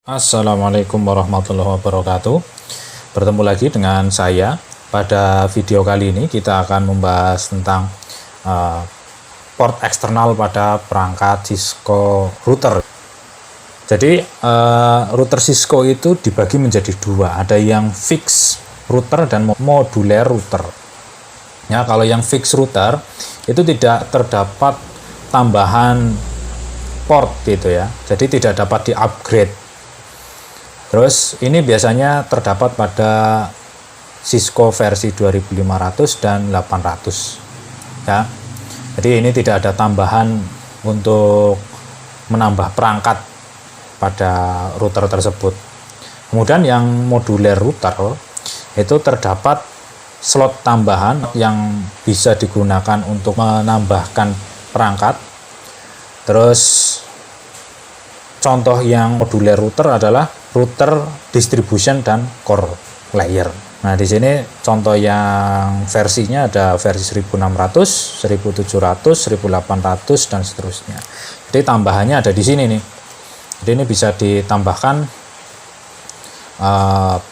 Assalamualaikum warahmatullahi wabarakatuh. Bertemu lagi dengan saya. Pada video kali ini kita akan membahas tentang port eksternal pada perangkat Cisco router. Jadi router Cisco itu dibagi menjadi dua, ada yang fix router dan modular router. Ya, kalau yang fix router itu tidak terdapat tambahan port gitu ya, jadi tidak dapat di-upgrade. Terus ini biasanya terdapat pada Cisco versi 2500 dan 800 ya. Jadi ini tidak ada tambahan untuk menambah perangkat pada router tersebut. Kemudian yang modular router itu terdapat slot tambahan yang bisa digunakan untuk menambahkan perangkat. Terus contoh yang modular router adalah router distribution dan core layer. Nah, di sini contoh yang versinya ada versi 1600, 1700, 1800 dan seterusnya. Jadi tambahannya ada di sini nih. Jadi ini bisa ditambahkan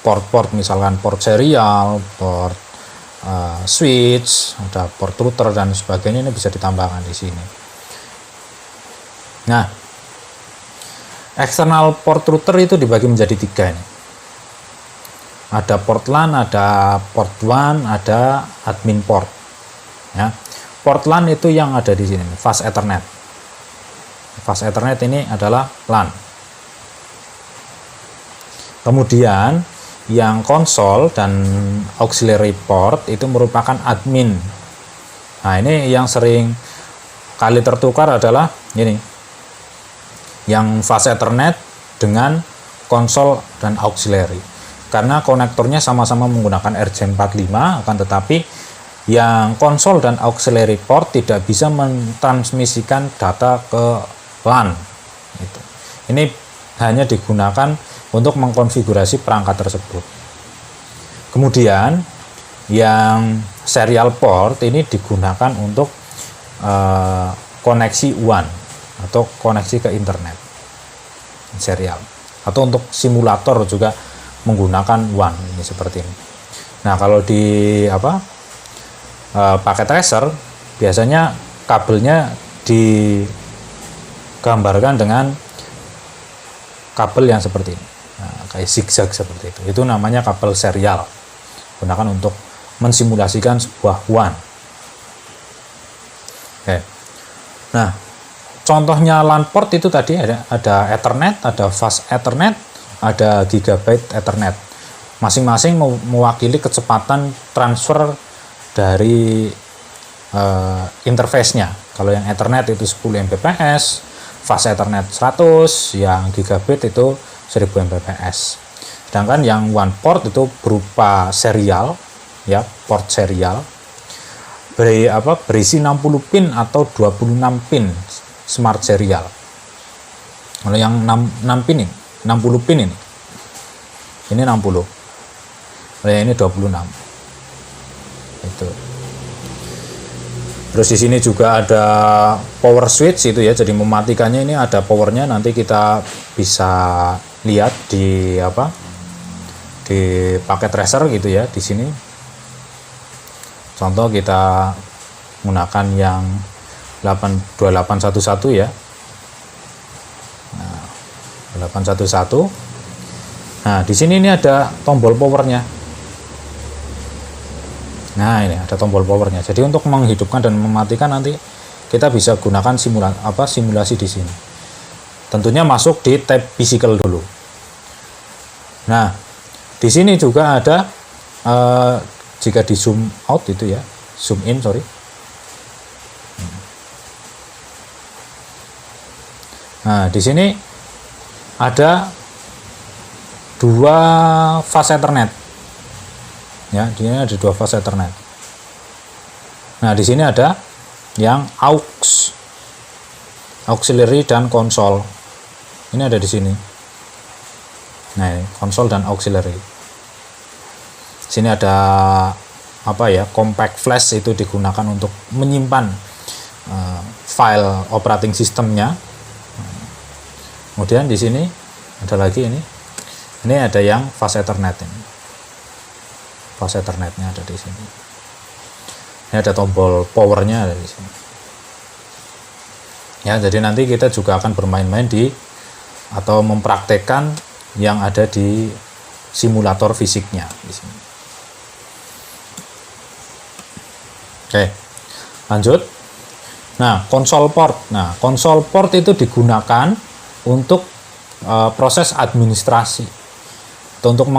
port-port, misalkan port serial, port switch, ada port router dan sebagainya, ini bisa ditambahkan di sini. Nah, eksternal port router itu dibagi menjadi tiga ini. Ada port LAN, ada port WAN, ada admin port. Ya. Port LAN itu yang ada di sini, fast Ethernet. Fast Ethernet ini adalah LAN. Kemudian yang konsol dan auxiliary port itu merupakan admin. Nah, ini yang sering kali tertukar adalah ini, yang fast Ethernet dengan konsol dan auxiliary, karena konektornya sama-sama menggunakan RJ45, akan tetapi yang konsol dan auxiliary port tidak bisa mentransmisikan data ke LAN. Ini hanya digunakan untuk mengkonfigurasi perangkat tersebut. Kemudian yang serial port ini digunakan untuk koneksi WAN atau koneksi ke internet serial, atau untuk simulator juga menggunakan WAN ini seperti ini. Nah, kalau di paket tracer biasanya kabelnya digambarkan dengan kabel yang seperti ini, nah, kayak zigzag seperti itu namanya kabel serial, gunakan untuk mensimulasikan sebuah WAN. Oke. Nah, contohnya LAN port itu tadi ada Ethernet, ada fast Ethernet, ada Gigabit Ethernet. Masing-masing mewakili kecepatan transfer dari interface-nya. Kalau yang Ethernet itu 10 Mbps, fast Ethernet 100, yang Gigabit itu 1000 Mbps. Sedangkan yang WAN port itu berupa serial, ya, port serial, berisi 60 pin atau 26 pin smart serial. Kalau yang 6 pin ini, 60 pin ini 60. Kalau yang ini 26. Itu. Terus di sini juga ada power switch itu ya. Jadi mematikannya ini ada powernya, nanti kita bisa lihat di di paket tracer gitu ya, di sini. Contoh kita menggunakan yang 2811 ya. Nah, 811. Nah, di sini ini ada tombol powernya. Nah, ini ada tombol powernya. Jadi untuk menghidupkan dan mematikan nanti kita bisa gunakan simulasi di sini. Tentunya masuk di tab physical dulu. Nah, di sini juga ada jika di zoom out itu ya, zoom in sorry. Nah, di sini ada dua fast Ethernet. Ya, di sini ada dua fast Ethernet. Nah, di sini ada yang auxiliary dan konsol. Ini ada di sini. Nah, ini konsol dan auxiliary. Sini ada compact flash, itu digunakan untuk menyimpan file operating systemnya. Kemudian di sini Ada lagi ini. Ini ada yang fast Ethernet ini. Fast Ethernetnya ada di sini. Ini ada tombol powernya ada di sini. Ya, jadi nanti kita juga akan bermain-main di atau mempraktekkan yang ada di simulator fisiknya di sini. Oke, lanjut. Nah, konsol port. Nah, konsol port itu digunakan untuk proses administrasi atau untuk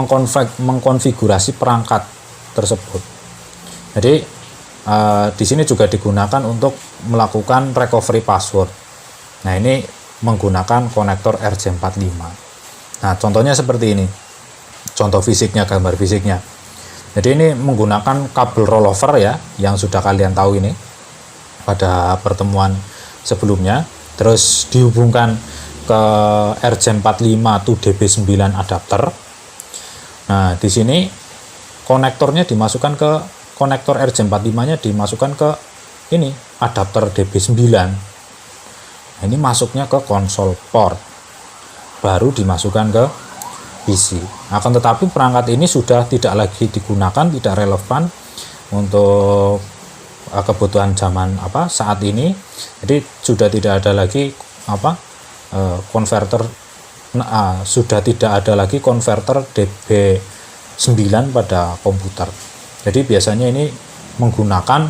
mengkonfigurasi perangkat tersebut. Jadi di sini juga digunakan untuk melakukan recovery password. Nah, ini menggunakan konektor RJ45. Nah, contohnya seperti ini. Contoh fisiknya, gambar fisiknya. Jadi ini menggunakan kabel rollover ya, yang sudah kalian tahu ini pada pertemuan sebelumnya. Terus dihubungkan ke RJ45 to DB9 adapter. Nah, di sini konektornya dimasukkan ke konektor RJ45-nya dimasukkan ke ini adapter DB9. Nah, ini masuknya ke konsol port, baru dimasukkan ke PC. Akan tetapi perangkat ini sudah tidak lagi digunakan, tidak relevan untuk kebutuhan zaman saat ini. Jadi sudah tidak ada lagi konverter, sudah tidak ada lagi konverter DB9 pada komputer. Jadi biasanya ini menggunakan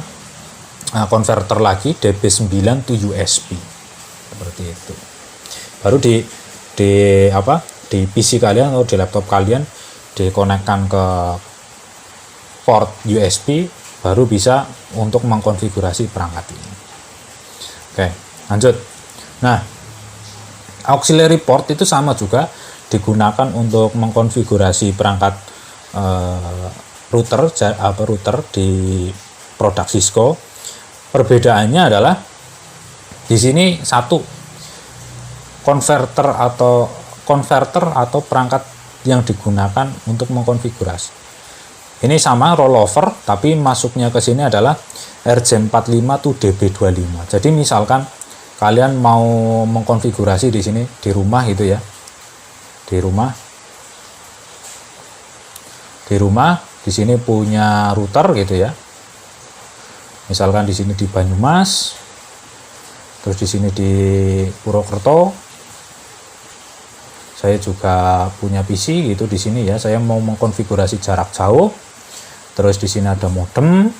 konverter lagi DB9 to USB seperti itu. Baru di PC kalian atau di laptop kalian dikonekkan ke port USB, baru bisa untuk mengkonfigurasi perangkat ini. Oke, lanjut. Nah, auxiliary port itu sama juga digunakan untuk mengkonfigurasi perangkat router di produk Cisco. Perbedaannya adalah di sini satu konverter atau perangkat yang digunakan untuk mengkonfigurasi. Ini sama rollover, tapi masuknya ke sini adalah RJ45 to DB25. Jadi misalkan kalian mau mengkonfigurasi di sini di rumah gitu ya. Di rumah di sini punya router gitu ya. Misalkan di sini di Banyumas, terus di sini di Purwokerto. Saya juga punya PC gitu di sini ya. Saya mau mengkonfigurasi jarak jauh. Terus di sini ada modem.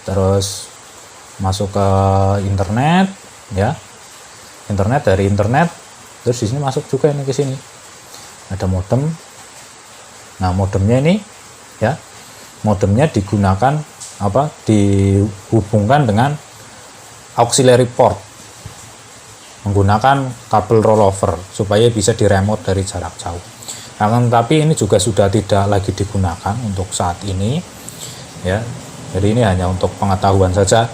Terus masuk ke internet ya. Dari internet terus di sini masuk juga ini ke sini. Ada modem. Nah, modemnya ini ya. Modemnya digunakan dihubungkan dengan auxiliary port menggunakan kabel rollover supaya bisa diremote dari jarak jauh. Akan tetapi ini juga sudah tidak lagi digunakan untuk saat ini ya. Jadi ini hanya untuk pengetahuan saja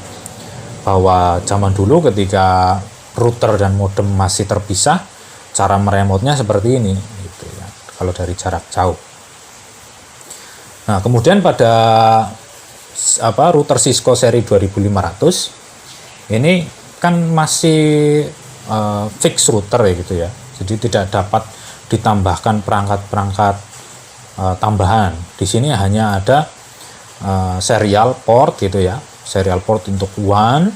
bahwa zaman dulu ketika router dan modem masih terpisah, cara meremotnya seperti ini gitu ya, kalau dari jarak jauh. Nah, kemudian pada router Cisco seri 2500 ini kan masih fix router ya gitu ya. Jadi tidak dapat ditambahkan perangkat-perangkat tambahan. Di sini hanya ada serial port gitu ya. Serial port untuk WAN,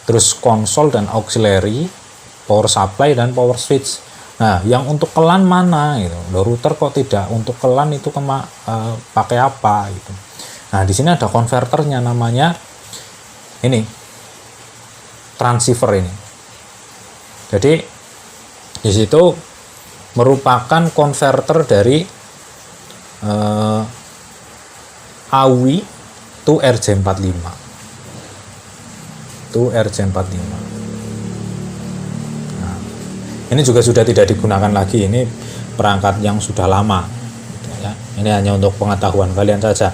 terus konsol dan auxiliary, power supply dan power switch. Nah, yang untuk kelan mana gitu? Loh, router kok tidak untuk kelan itu pakai apa gitu. Nah, di sini ada konverternya namanya ini. Transceiver ini. Jadi di situ merupakan konverter dari AUI to RJ45. Nah, ini juga sudah tidak digunakan lagi, ini perangkat yang sudah lama gitu ya. Ini hanya untuk pengetahuan kalian saja.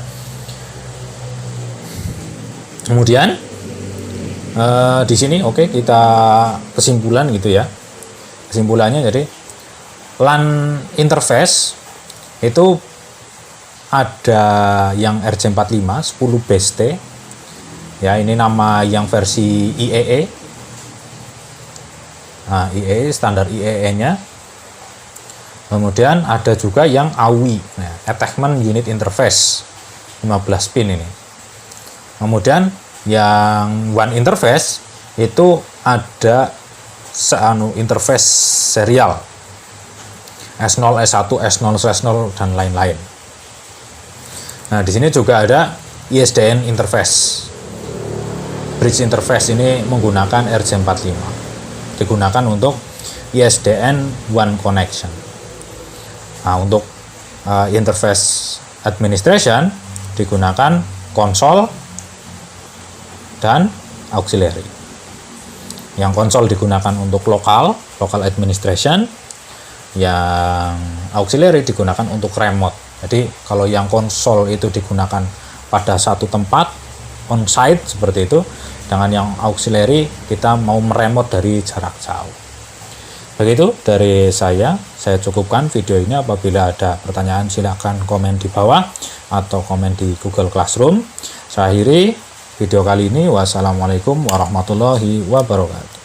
Kemudian di sini kita kesimpulan gitu ya. Kesimpulannya jadi LAN interface itu ada yang RJ45 10 BST ya, ini nama yang versi IEE. Nah, IEE standar IEE nya. Kemudian ada juga yang AUI, nah, Attachment Unit Interface 15 pin ini. Kemudian yang one interface itu ada interface serial S0, S1, S0, S0 dan lain-lain. Nah, di sini juga ada ISDN interface. Bridge interface ini menggunakan RJ45. Digunakan untuk ISDN one connection. Nah, untuk interface administration digunakan konsol dan auxiliary. Yang konsol digunakan untuk local administration, yang auxiliary digunakan untuk remote. Jadi kalau yang konsol itu digunakan pada satu tempat on site seperti itu, dengan yang auxiliary kita mau meremote dari jarak jauh. Begitu dari saya cukupkan video ini. Apabila ada pertanyaan silakan komen di bawah atau komen di Google Classroom. Saya akhiri video kali ini. Wassalamualaikum warahmatullahi wabarakatuh.